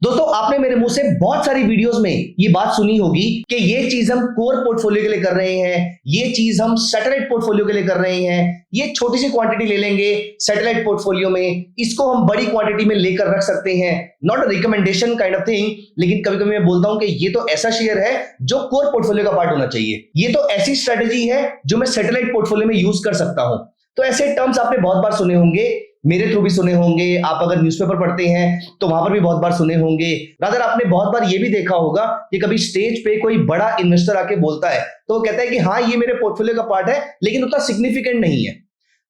दोस्तों आपने मेरे मुंह से बहुत सारी वीडियोस में ये बात सुनी होगी कि ये चीज हम कोर पोर्टफोलियो के लिए कर रहे हैं, ये चीज हम सैटेलाइट पोर्टफोलियो के लिए कर रहे हैं, ये छोटी सी क्वांटिटी ले लेंगे सैटेलाइट पोर्टफोलियो में, इसको हम बड़ी क्वांटिटी में लेकर रख सकते हैं। Not a recommendation kind of thing, लेकिन कभी कभी मैं बोलता हूं कि ये तो ऐसा शेयर है जो कोर पोर्टफोलियो का पार्ट होना चाहिए, ये तो ऐसी स्ट्रेटेजी है जो मैं सैटेलाइट पोर्टफोलियो में यूज कर सकता हूं। तो ऐसे टर्म्स आपने बहुत बार सुने होंगे, मेरे थ्रू भी सुने होंगे, आप अगर न्यूज़पेपर पढ़ते हैं तो वहां पर भी बहुत बार सुने होंगे। रादर आपने बहुत बार ये भी देखा होगा कि कभी स्टेज पे कोई बड़ा इन्वेस्टर आके बोलता है तो वो कहता है कि हाँ ये मेरे पोर्टफोलियो का पार्ट है लेकिन उतना सिग्निफिकेंट नहीं है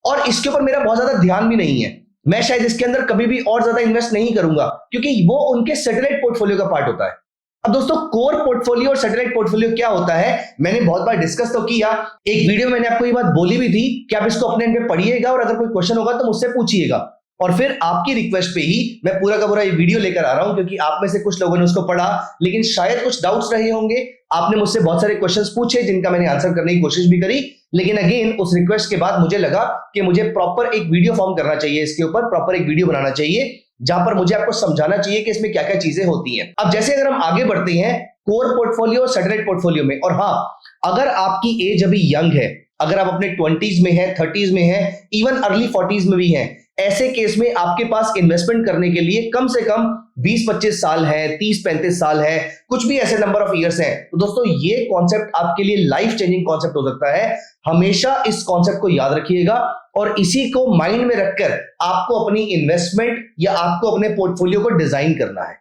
और इसके ऊपर मेरा बहुत ज्यादा ध्यान भी नहीं है, मैं शायद इसके अंदर कभी भी और ज्यादा इन्वेस्ट नहीं करूंगा क्योंकि वो उनके सैटेलाइट पोर्टफोलियो का पार्ट होता है। अब दोस्तों कोर पोर्टफोलियो और सैटेलाइट पोर्टफोलियो क्या होता है मैंने बहुत बार डिस्कस तो किया, एक वीडियो में मैंने आपको ये बात बोली भी थी कि आप इसको अपने एंड पे पढ़िएगा और अगर कोई क्वेश्चन होगा तो मुझसे पूछिएगा। और फिर आपकी रिक्वेस्ट पे ही मैं पूरा का पूरा ये वीडियो लेकर आ रहा हूं क्योंकि आप में से कुछ लोगों ने उसको पढ़ा लेकिन शायद कुछ डाउट्स रहे होंगे, आपने मुझसे बहुत सारे क्वेश्चंस पूछे जिनका मैंने आंसर करने की कोशिश भी करी, लेकिन अगेन उस रिक्वेस्ट के बाद मुझे लगा कि मुझे प्रॉपर एक वीडियो फॉर्म करना चाहिए, इसके ऊपर प्रॉपर एक वीडियो बनाना चाहिए जहां पर मुझे आपको समझाना चाहिए कि इसमें क्या क्या चीजें होती हैं। अब जैसे अगर हम आगे बढ़ते हैं कोर पोर्टफोलियो और सैटेलाइट पोर्टफोलियो में, और हाँ अगर आपकी एज अभी यंग है, अगर आप अपने 20s में है, 30s में है, इवन अर्ली 40s में भी हैं, ऐसे केस में आपके पास इन्वेस्टमेंट करने के लिए कम से कम 20-25 साल है, 30-35 साल है, कुछ भी ऐसे नंबर ऑफ इयर्स हैं। तो दोस्तों ये कॉन्सेप्ट आपके लिए लाइफ चेंजिंग कॉन्सेप्ट हो सकता है, हमेशा इस कॉन्सेप्ट को याद रखिएगा और इसी को माइंड में रखकर आपको अपनी इन्वेस्टमेंट या आपको अपने पोर्टफोलियो को डिजाइन करना है।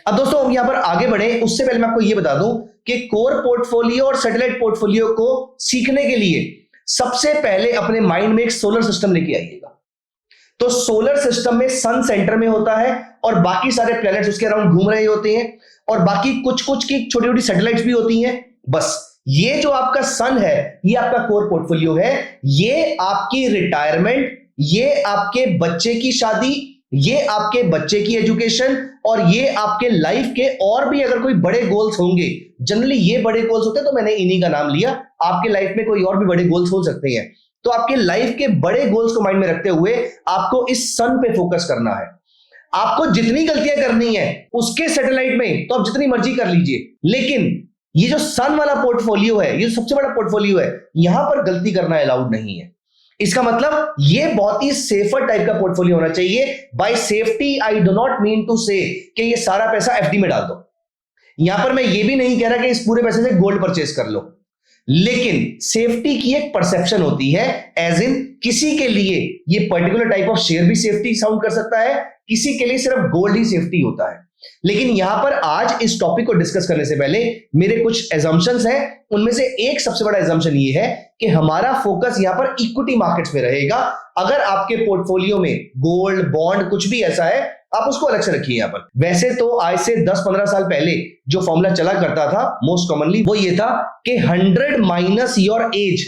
अब दोस्तों हम यहां पर आगे बढ़े उससे पहले मैं आपको यह बता दूं कि कोर पोर्टफोलियो और सैटेलाइट पोर्टफोलियो को सीखने के लिए सबसे पहले अपने माइंड में एक सोलर सिस्टम लेके आइएगा। तो सोलर सिस्टम में सन सेंटर में होता है और बाकी सारे प्लैनेट्स उसके अराउंड घूम रहे होते हैं और बाकी कुछ कुछ की छोटी छोटी सैटेलाइट्स भी होती हैं। बस ये जो आपका सन है ये आपका कोर पोर्टफोलियो है, ये आपकी रिटायरमेंट, ये आपके बच्चे की शादी, ये आपके बच्चे की एजुकेशन और ये आपके लाइफ के और भी अगर कोई बड़े गोल्स होंगे, जनरली ये बड़े गोल्स होते हैं तो मैंने इन्हीं का नाम लिया, आपके लाइफ में कोई और भी बड़े गोल्स हो सकते हैं। तो आपके लाइफ के बड़े गोल्स को माइंड में रखते हुए आपको इस सन पे फोकस करना है। आपको जितनी गलतियां करनी है उसके सैटेलाइट में तो आप जितनी मर्जी कर लीजिए, लेकिन ये जो सन वाला पोर्टफोलियो है, ये सबसे बड़ा पोर्टफोलियो है, यहां पर गलती करना अलाउड नहीं है। इसका मतलब ये बहुत ही सेफर टाइप का पोर्टफोलियो होना चाहिए। By safety I do not mean to say कि ये सारा पैसा एफडी में डाल दो, यहां पर मैं ये भी नहीं कह रहा कि इस पूरे पैसे से गोल्ड परचेज कर लो, लेकिन सेफ्टी की एक परसेप्शन होती है, एज इन किसी के लिए ये पर्टिकुलर टाइप ऑफ शेयर भी सेफ्टी साउंड कर सकता है, किसी के लिए सिर्फ गोल्ड ही सेफ्टी होता है। लेकिन यहां पर आज इस टॉपिक को डिस्कस करने से पहले मेरे कुछ एजम्पशंस हैं, उनमें से एक सबसे बड़ा एजम्पशन ये है कि हमारा फोकस यहां पर इक्विटी मार्केट्स में रहेगा। अगर आपके पोर्टफोलियो में गोल्ड बॉन्ड कुछ भी ऐसा है आप उसको अलग से रखिए यहां पर। वैसे तो आज से 10-15 साल पहले जो फॉर्मूला चला करता था मोस्ट कॉमनली वो ये था कि 100 minus your age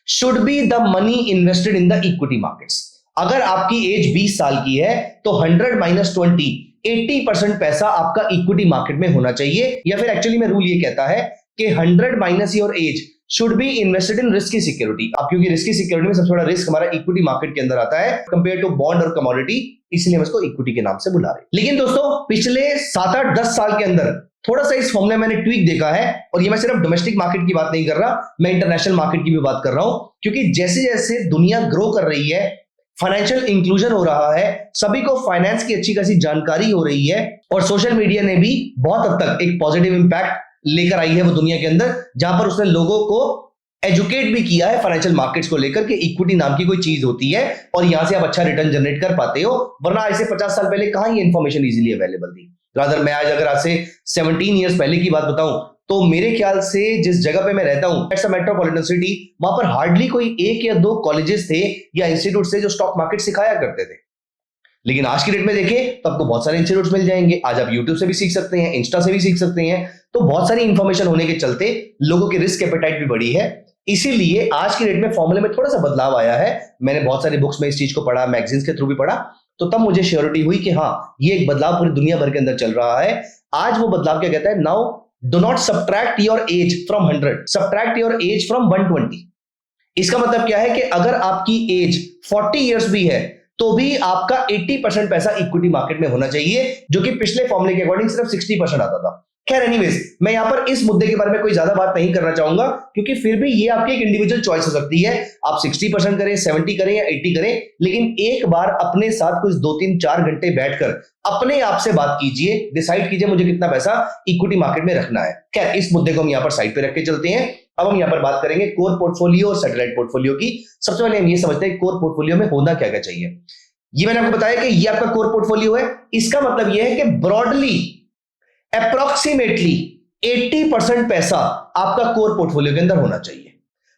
should be the money invested in the equity markets. अगर आपकी एज 20 साल की है तो 100 माइनस 20 80% पैसा आपका इक्विटी मार्केट में होना चाहिए, या फिर एक्चुअली में रूल ये कहता है कि 100 minus your age should be invested in risky security. अब क्योंकि रिस्की सिक्योरिटी में सबसे बड़ा रिस्क हमारा इक्विटी मार्केट के अंदर आता है कंपेयर टू बॉन्ड और कमोडिटी, इसलिए हम इसको इक्विटी के नाम से बुला रहे हैं। लेकिन दोस्तों पिछले 7-8-10 साल के अंदर थोड़ा सा इस फॉर्मूले मैंने ट्वीक देखा है, और ये मैं सिर्फ डोमेस्टिक मार्केट की बात नहीं कर रहा, मैं इंटरनेशनल मार्केट की भी बात कर रहा हूं, क्योंकि जैसे जैसे दुनिया ग्रो कर रही है, फाइनेंशियल इंक्लूजन हो रहा है, सभी को फाइनेंस की अच्छी खासी जानकारी हो रही है और सोशल मीडिया ने भी बहुत हद तक एक पॉजिटिव इंपैक्ट लेकर आई है वो दुनिया के अंदर, जहां पर उसने लोगों को एजुकेट भी किया है फाइनेंशियल मार्केट्स को लेकर कि इक्विटी नाम की कोई चीज होती है और यहां से आप अच्छा रिटर्न जनरेट कर पाते हो, वरना ऐसे 50 साल पहले कहां ये इंफॉर्मेशन इजीली अवेलेबल थी। रादर मैं आज अगर आज से 17 ईयर्स पहले की बात बताऊं तो मेरे ख्याल से जिस जगह पे मैं रहता हूं, इट्स अ मेट्रोपॉलिटन सिटी, वहां पर हार्डली कोई 1 या 2 कॉलेजेस थे या इंस्टीट्यूट थे जो स्टॉक मार्केट सिखाया करते थे। लेकिन आज की डेट में देखें तो आपको बहुत सारे इंस्टीट्यूट्स मिल जाएंगे। आज आप यूट्यूब से भी सीख सकते हैं, इंस्टा से भी सीख सकते हैं, तो बहुत सारी इंफॉर्मेशन होने के चलते लोगों की रिस्क एपेटाइट भी बढ़ी है। इसीलिए आज की डेट में फॉर्मूले में थोड़ा सा बदलाव आया है। मैंने बहुत सारी बुक्स में इस चीज को पढ़ा, मैगजीन्स के थ्रू भी पढ़ा, तो तब मुझे श्योरिटी हुई कि हाँ ये एक बदलाव पूरी दुनिया भर के अंदर चल रहा है। आज वो बदलाव क्या कहता है, now do not subtract your age from 100, subtract your age from 120। इसका मतलब क्या है कि अगर आपकी एज 40 इयर्स भी है तो भी आपका 80% पैसा इक्विटी मार्केट में होना चाहिए, जो कि पिछले फॉर्मूले के अकॉर्डिंग सिर्फ 60% आता था। खैर एनीवेज, मैं यहां पर इस मुद्दे के बारे में कोई ज्यादा बात नहीं करना चाहूंगा, क्योंकि फिर भी ये आपकी एक इंडिविजुअल चॉइस हो सकती है। आप 60% करें, 70 करें या 80 करें, लेकिन एक बार अपने साथ कुछ 2-3-4 घंटे बैठकर अपने आप से बात कीजिए, डिसाइड कीजिए मुझे कितना पैसा इक्विटी मार्केट में रखना है। खैर इस मुद्दे को हम यहां पर साइड पे रख के चलते हैं। अब हम यहां पर बात करेंगे कोर पोर्टफोलियो और सैटेलाइट पोर्टफोलियो की। सबसे पहले हम ये समझते हैं कोर पोर्टफोलियो में होना क्या क्या चाहिए। ये मैंने आपको बताया कि ये आपका कोर पोर्टफोलियो है। इसका मतलब यह है कि ब्रॉडली अप्रोक्सीमेटली 80% पैसा आपका कोर पोर्टफोलियो के अंदर होना चाहिए।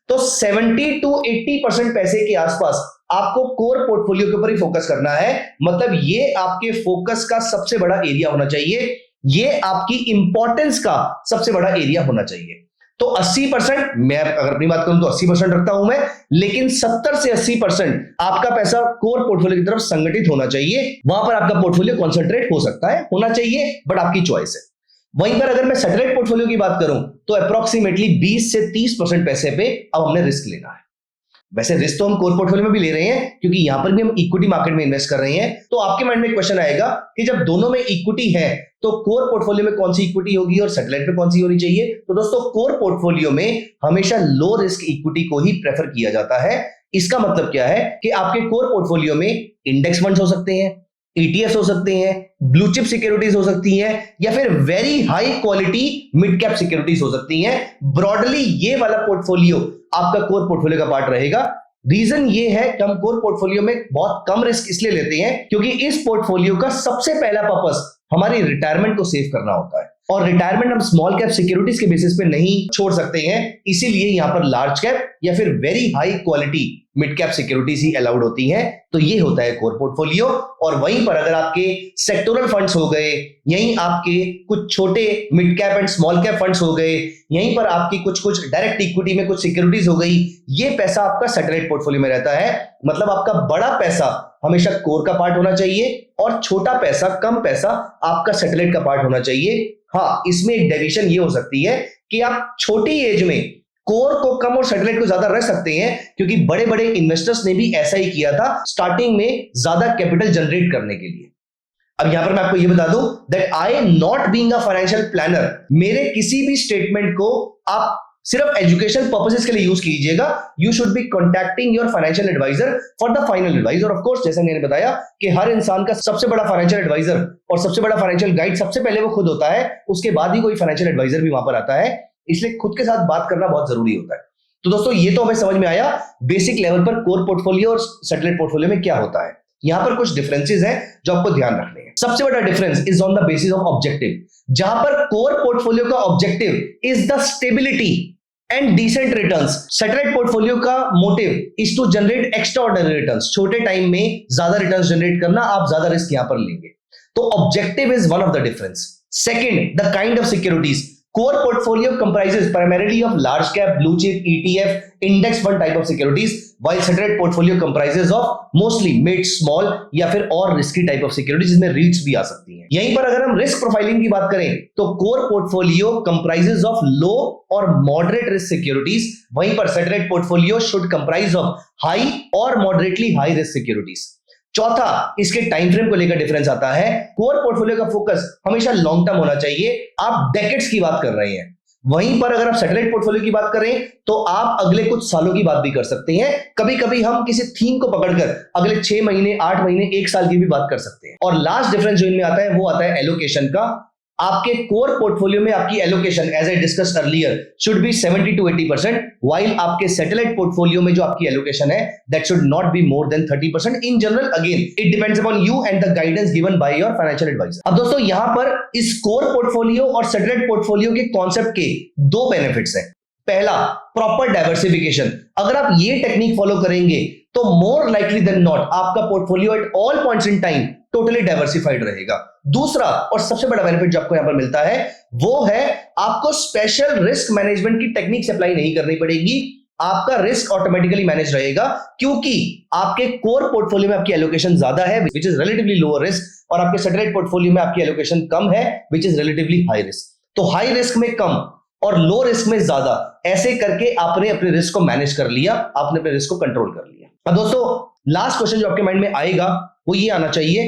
तो 70 to 80% पैसे के आसपास आपको कोर पोर्टफोलियो के ऊपर ही फोकस करना है। मतलब ये आपके फोकस का सबसे बड़ा एरिया होना चाहिए, ये आपकी इंपॉर्टेंस का सबसे बड़ा एरिया होना चाहिए। तो 80%, मैं अगर अपनी बात करूं तो 80% रखता हूं मैं, लेकिन 70 से 80% आपका पैसा कोर पोर्टफोलियो की तरफ संगठित होना चाहिए। वहां पर आपका पोर्टफोलियो कॉन्सेंट्रेट हो सकता है, होना चाहिए, बट आपकी चॉइस है। वहीं पर अगर मैं सैटेलाइट पोर्टफोलियो की बात करूं तो अप्रोक्सीमेटली 20 से 30% पैसे पे अब हमने रिस्क लेना है। वैसे रिस्क तो हम कोर पोर्टफोलियो में भी ले रहे हैं, क्योंकि यहां पर भी हम इक्विटी मार्केट में इन्वेस्ट कर रहे हैं। तो आपके माइंड में एक क्वेश्चन आएगा कि जब दोनों में इक्विटी है तो कोर पोर्टफोलियो में कौन सी इक्विटी होगी और सैटेलाइट में कौन सी होनी चाहिए। तो दोस्तों कोर पोर्टफोलियो में हमेशा लो रिस्क इक्विटी को ही प्रेफर किया जाता है। इसका मतलब क्या है कि आपके कोर पोर्टफोलियो में इंडेक्स फंड्स हो सकते हैं, ETFs हो सकते हैं, ब्लू चिप सिक्योरिटीज हो सकती हैं, या फिर very high quality mid cap securities हो सकती हैं। ब्रॉडली ये वाला पोर्टफोलियो आपका कोर पोर्टफोलियो का पार्ट रहेगा। रीजन ये है कि हम कोर पोर्टफोलियो में बहुत कम रिस्क इसलिए लेते हैं क्योंकि इस पोर्टफोलियो का सबसे पहला पर्पस हमारी रिटायरमेंट को सेव करना होता है, और रिटायरमेंट हम स्मॉल कैप सिक्योरिटीज के बेसिस पे नहीं छोड़ सकते हैं। इसीलिए यहां पर लार्ज कैप या फिर very high quality mid cap securities ही अलाउड होती हैं। तो ये होता है कोर पोर्टफोलियो। और वहीं पर अगर आपके सेक्टोरल फंड्स हो गए, यहीं आपके कुछ छोटे mid cap and small cap funds हो गए, यहीं पर आपकी कुछ डायरेक्ट इक्विटी में कुछ सिक्योरिटीज हो गई, ये पैसा आपका सैटेलाइट पोर्टफोलियो में रहता है। मतलब आपका बड़ा पैसा हमेशा कोर का पार्ट होना चाहिए और छोटा पैसा, कम पैसा आपका सैटेलाइट का पार्ट होना चाहिए। हाँ, इसमें एक डेविएशन ये हो सकती है कि आप छोटी एज में कोर को कम और सैटेलाइट को ज्यादा रख सकते हैं, क्योंकि बड़े बड़े इन्वेस्टर्स ने भी ऐसा ही किया था स्टार्टिंग में ज्यादा कैपिटल जनरेट करने के लिए। अब यहां पर मैं आपको ये बता दूं that I not being a financial planner, मेरे किसी भी स्टेटमेंट को आप सिर्फ एजुकेशन पर्पसेस के लिए यूज कीजिएगा। You should be contacting your financial adviser for the final advice. और ऑफ कोर्स जैसे मैंने बताया कि हर इंसान का सबसे बड़ा फाइनेंशियल एडवाइजर और सबसे बड़ा फाइनेंशियल गाइड सबसे पहले वो खुद होता है, उसके बाद ही कोई फाइनेंशियल एडवाइजर भी वहां पर आता है। इसलिए खुद के साथ बात करना बहुत जरूरी होता है। तो दोस्तों ये तो हमें समझ में आया बेसिक लेवल पर कोर पोर्टफोलियो और सैटेलाइट पोर्टफोलियो में क्या होता है। यहां पर कुछ डिफरेंसेस हैं जो आपको ध्यान रखने हैं। सबसे बड़ा difference is on the basis of objective. जहां पर कोर पोर्टफोलियो का objective is the stability and decent returns, satellite portfolio का motive is to generate extraordinary returns. छोटे टाइम में ज्यादा रिटर्न्स जनरेट करना, आप ज्यादा रिस्क यहां पर लेंगे। तो objective is one of the difference. Second, the kind of securities. Core portfolio comprises primarily of large cap, blue chip, ETF, index fund type of securities, while satellite portfolio comprises of mostly mid, small या फिर और risky type of securities, जिसमें REITs भी आ सकती हैं। यहीं पर अगर हम risk profiling की बात करें तो core portfolio comprises of low और moderate risk securities, वहीं पर satellite portfolio should comprise of high और moderately high risk securities। चौथा, इसके टाइम फ्रेम को लेकर डिफरेंस आता है। कोर पोर्टफोलियो का फोकस हमेशा लॉन्ग टर्म होना चाहिए, आप डेकेड्स की बात कर रहे हैं। वहीं पर अगर आप सैटेलाइट पोर्टफोलियो की बात करें तो आप अगले कुछ सालों की बात भी कर सकते हैं। कभी कभी हम किसी थीम को पकड़कर अगले 6 महीने, 8 महीने, 1 साल की भी बात कर सकते हैं। और लास्ट डिफरेंस जो इनमें आता है वो आता है एलोकेशन का। आपके कोर पोर्टफोलियो में आपकी allocation as I discussed earlier should be 70 to 80%, while आपके सैटेलाइट पोर्टफोलियो में जो आपकी एलोकेशन है that should not be more than 30%। In general again it depends upon you and the guidance given by your financial adviser. अब दोस्तों यहां पर इस कोर पोर्टफोलियो और सैटेलाइट पोर्टफोलियो के कॉन्सेप्ट के 2 बेनिफिट्स हैं। पहला, प्रॉपर डाइवर्सिफिकेशन। अगर आप ये टेक्निक फॉलो करेंगे तो मोर लाइकली देन नॉट आपका portfolio at all points in time totally diversified रहेगा। दूसरा और सबसे बड़ा बेनिफिट जो आपको यहां पर मिलता है वो है आपको स्पेशल रिस्क मैनेजमेंट की टेक्निक्स अप्लाई नहीं करनी पड़ेगी। आपका रिस्क ऑटोमेटिकली मैनेज रहेगा, क्योंकि आपके कोर पोर्टफोलियो में आपकी एलोकेशन ज्यादा है which is relatively lower risk, और आपके सैटेलाइट पोर्टफोलियो में आपकी एलोकेशन कम है which is relatively high risk. तो हाई रिस्क में कम और लो रिस्क में ज्यादा, ऐसे करके आपने अपने रिस्क को मैनेज कर लिया, आपने अपने रिस्क को कंट्रोल कर लिया। अब दोस्तों लास्ट क्वेश्चन जो आपके माइंड में आएगा वो ये आना चाहिए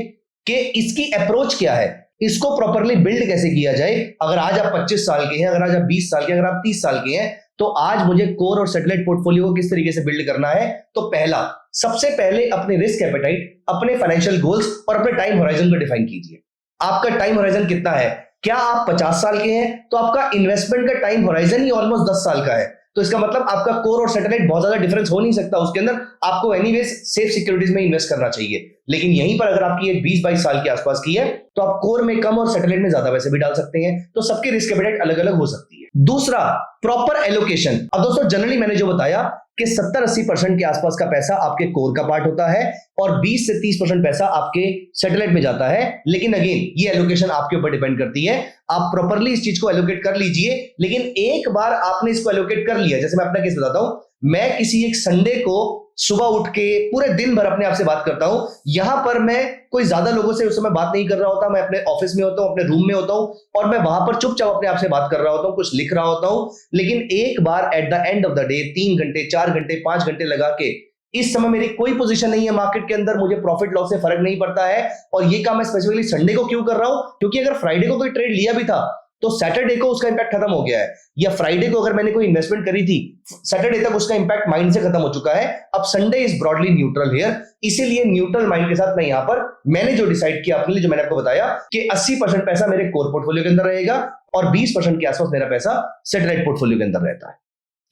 कि इसकी अप्रोच क्या है, इसको प्रॉपरली बिल्ड कैसे किया जाए। अगर आज आप 25 साल के हैं, अगर आज आप 20 साल के, अगर आप 30 साल के हैं, तो आज मुझे कोर और सैटेलाइट पोर्टफोलियो को किस तरीके से बिल्ड करना है। तो पहला, सबसे पहले अपने रिस्क एपेटाइट, अपने फाइनेंशियल गोल्स और अपने टाइम होराइजन को डिफाइन कीजिए। आपका टाइम होराइजन कितना है? क्या आप 50 साल के हैं तो आपका इन्वेस्टमेंट का टाइम होराइजन ही ऑलमोस्ट 10 साल का है, तो इसका मतलब आपका कोर और सैटेलाइट बहुत ज्यादा डिफरेंस हो नहीं सकता, उसके अंदर आपको एनीवेज सेफ सिक्योरिटीज में इन्वेस्ट करना चाहिए। लेकिन यहीं पर अगर आपकी एक 20-22 साल के आसपास की है तो आप कोर में कम और सैटेलाइट में ज्यादा पैसे भी डाल सकते हैं, तो सबकी रिस्क एपेटाइट अलग अलग हो सकती है। दूसरा, प्रॉपर एलोकेशन। अब दोस्तों जनरली मैंने जो बताया कि 70-80% के आसपास का पैसा आपके कोर का पार्ट होता है और 20 से 30% पैसा आपके सैटेलाइट में जाता है। लेकिन अगेन ये एलोकेशन आपके ऊपर डिपेंड करती है, आप प्रॉपरली इस चीज को एलोकेट कर लीजिए। लेकिन एक बार आपने इसको एलोकेट कर लिया, जैसे मैं अपना केस बताता हूं, मैं किसी एक संडे को सुबह उठ के पूरे दिन भर अपने आप से बात करता हूं। यहां पर मैं कोई ज्यादा लोगों से उस समय बात नहीं कर रहा होता, मैं अपने ऑफिस में होता हूं, अपने रूम में होता हूं और मैं वहां पर चुपचाप अपने आप से बात कर रहा होता हूं, कुछ लिख रहा होता हूं। लेकिन एक बार at the end of the day 3 घंटे 4 घंटे 5 घंटे लगा के, इस समय मेरी कोई पोजीशन नहीं है मार्केट के अंदर, मुझे प्रॉफिट लॉस से फर्क नहीं पड़ता है। और ये काम मैं स्पेसिफिकली संडे को क्यों कर रहा हूं? क्योंकि अगर फ्राइडे को कोई ट्रेड लिया भी था तो सैटरडे को उसका इंपैक्ट खत्म हो गया है, या फ्राइडे को अगर मैंने कोई इन्वेस्टमेंट करी थी, सैटरडे तक उसका इंपैक्ट माइंड से खत्म हो चुका है। अब Sunday is broadly neutral here, इसीलिए न्यूट्रल माइंड के साथ मैं यहां पर मैंने जो डिसाइड किया अपने लिए, जो मैंने आपको बताया कि 80% पैसा मेरे कोर पोर्टफोलियो के अंदर रहेगा और 20% के आसपास मेरा पैसा सैटेलाइट पोर्टफोलियो के अंदर रहता है।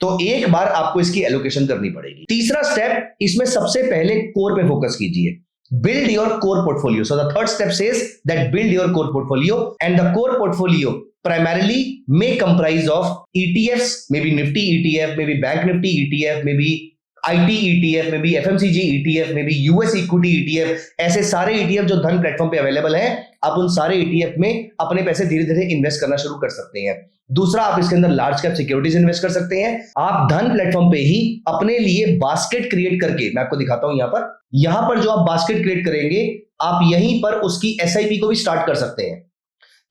तो एक बार आपको इसकी एलोकेशन करनी पड़ेगी। तीसरा स्टेप, इसमें सबसे पहले कोर पे फोकस कीजिए। Build your core portfolio. So the third step says that build your core portfolio, and the core portfolio primarily may comprise of ETFs, maybe Nifty ETF, maybe Bank Nifty ETF, maybe IT ETF, maybe FMCG ETF, maybe US Equity ETF। ऐसे सारे ETF जो धन platform पे available हैं, आप उन सारे ETF में अपने पैसे धीरे धीरे इन्वेस्ट करना शुरू कर सकते हैं। दूसरा, आप इसके अंदर लार्ज कैप सिक्योरिटीज इन्वेस्ट कर सकते हैं। आप धन प्लेटफॉर्म पे ही अपने लिए बास्केट क्रिएट करके, मैं आपको दिखाता हूं यहां पर जो आप बास्केट क्रिएट करेंगे, आप यहीं पर उसकी SIP को भी स्टार्ट कर सकते हैं।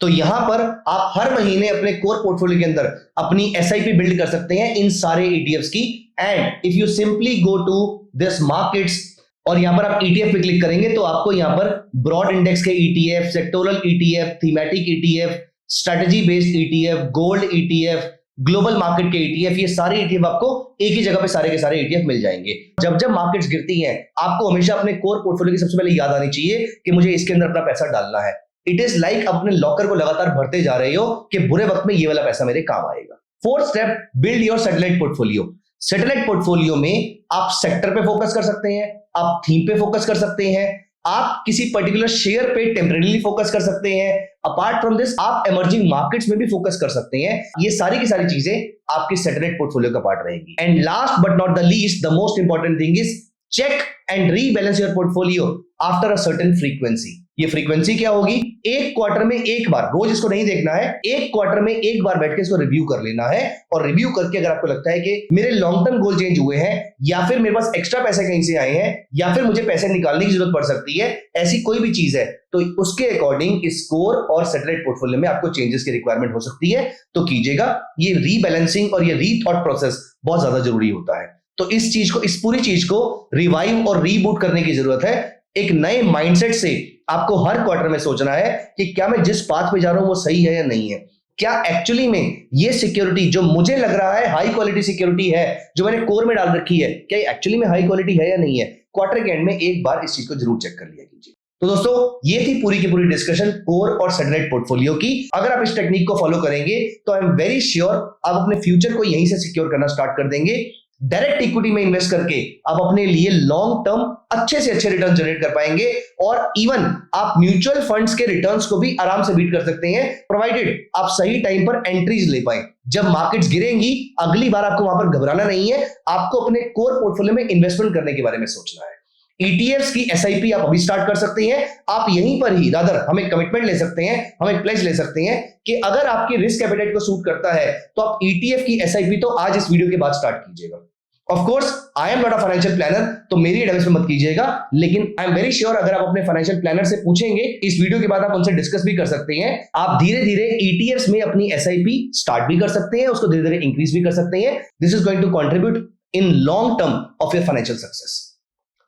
तो यहां पर आप हर महीने अपने कोर पोर्टफोलियो के अंदर अपनी SIP बिल्ड कर सकते हैं इन सारे ETFs की। And if you simply go to this markets और यहां पर आप ETF पे क्लिक करेंगे तो आपको यहां पर ब्रॉड इंडेक्स के ETF, sectoral ETF, thematic ETF, strategy based ETF, gold ETF, global market के ETF, ये सारे ETF आपको एक ही जगह पे सारे के सारे ETF मिल जाएंगे। जब जब मार्केट्स गिरती हैं, आपको हमेशा अपने कोर पोर्टफोलियो की सबसे पहले याद आनी चाहिए कि मुझे इसके अंदर अपना पैसा डालना है। इट इज लाइक अपने लॉकर को लगातार भरते जा रहे हो कि बुरे वक्त में ये वाला पैसा मेरे काम आएगा। Fourth step, build your satellite portfolio. Satellite portfolio में आप सेक्टर पे फोकस कर सकते हैं, आप थीम पे फोकस कर सकते हैं, आप किसी पर्टिकुलर शेयर पे टेम्परेरीली फोकस कर सकते हैं। अपार्ट फ्रॉम दिस, आप इमर्जिंग मार्केट्स में भी फोकस कर सकते हैं। ये सारी की सारी चीजें आपकी सैटेलाइट पोर्टफोलियो का पार्ट रहेगी। And last but not the least, the most important thing is check and rebalance your portfolio after a certain frequency. ये फ्रीक्वेंसी क्या होगी? एक क्वार्टर में एक बार, रोज इसको नहीं देखना है, एक क्वार्टर में एक बार बैठ के इसको रिव्यू कर लेना है। और रिव्यू करके अगर आपको लगता है कि मेरे लॉन्ग टर्म गोल चेंज हुए हैं, या फिर मेरे पास एक्स्ट्रा पैसे कहीं से आए हैं, या फिर मुझे पैसे निकालने की जरूरत पड़ सकती है, ऐसी कोई भी चीज है, तो उसके अकॉर्डिंग इस कोर और सैटेलाइट पोर्टफोलियो में आपको चेंजेस की रिक्वायरमेंट हो सकती है, तो कीजिएगा। ये रीबैलेंसिंग और ये रीथॉट प्रोसेस बहुत ज्यादा जरूरी होता है। तो इस पूरी चीज को रिवाइव और रीबूट करने की जरूरत है। एक नए माइंडसेट से आपको हर क्वार्टर में सोचना है कि क्या मैं जिस पाथ पे जा रहा हूं वो सही है या नहीं है। क्या एक्चुअली में ये सिक्योरिटी जो मुझे लग रहा है हाई क्वालिटी सिक्योरिटी है, जो मैंने कोर में डाल रखी है, क्या एक्चुअली में हाई क्वालिटी है या नहीं है? क्वार्टर के एंड में एक बार इस चीज को जरूर चेक कर लिया कीजिए। तो दोस्तों, ये थी पूरी की पूरी डिस्कशन कोर और सैटेलाइट पोर्टफोलियो की। अगर आप इस टेक्निक को फॉलो करेंगे तो आई एम वेरी श्योर आप अपने फ्यूचर को यहीं से सिक्योर करना स्टार्ट कर देंगे। डायरेक्ट इक्विटी में इन्वेस्ट करके आप अपने लिए लॉन्ग टर्म अच्छे से अच्छे रिटर्न जनरेट कर पाएंगे, और इवन आप म्यूचुअल फंड्स के रिटर्न्स को भी आराम से बीट कर सकते हैं, प्रोवाइडेड आप सही टाइम पर एंट्रीज ले पाए। जब मार्केट्स गिरेंगी, अगली बार आपको वहां पर घबराना नहीं है, आपको अपने कोर पोर्टफोलियो में इन्वेस्टमेंट करने के बारे में सोचना है। ETFs की SIP आप अभी स्टार्ट कर सकते हैं। आप यहीं पर ही रादर हम एक कमिटमेंट ले सकते हैं, हम एक प्लेज ले सकते हैं कि अगर आपकी रिस्क एपेटाइट को सूट करता है तो आप ETF की SIP तो आज इस वीडियो के बाद स्टार्ट कीजिएगा। Of course I am not a financial planner, तो मेरी एडवाइस में मत कीजिएगा, लेकिन आई एम वेरी श्योर अगर आप अपने फाइनेंशियल प्लानर से पूछेंगे इस वीडियो के बाद, आप उनसे डिस्कस भी कर सकते हैं। आप धीरे धीरे ETFs में अपनी SIP स्टार्ट भी कर सकते हैं, उसको धीरे धीरे इंक्रीज भी कर सकते हैं। This is going to contribute in long term of your financial success.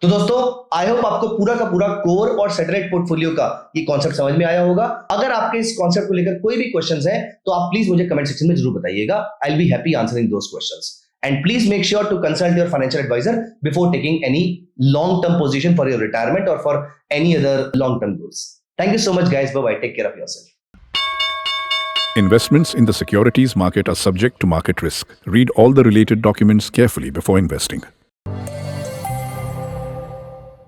तो दोस्तों आई होप आपको पूरा का पूरा कोर और सैटेलाइट पोर्टफोलियो का ये कॉन्सेप्ट समझ में आया होगा। अगर आपके इस कॉन्सेप्ट को लेकर कोई भी क्वेश्चंस हैं तो आप प्लीज मुझे कमेंट सेक्शन में जरूर बताइएगा। I will be happy answering those questions. And please make sure to consult your financial advisor before taking any long-term position for your retirement or for any other long-term goals. Thank you so much, guys. Bye-bye. Take care of yourself. Investments in the securities market are subject to market risk. Read all the related documents carefully before investing.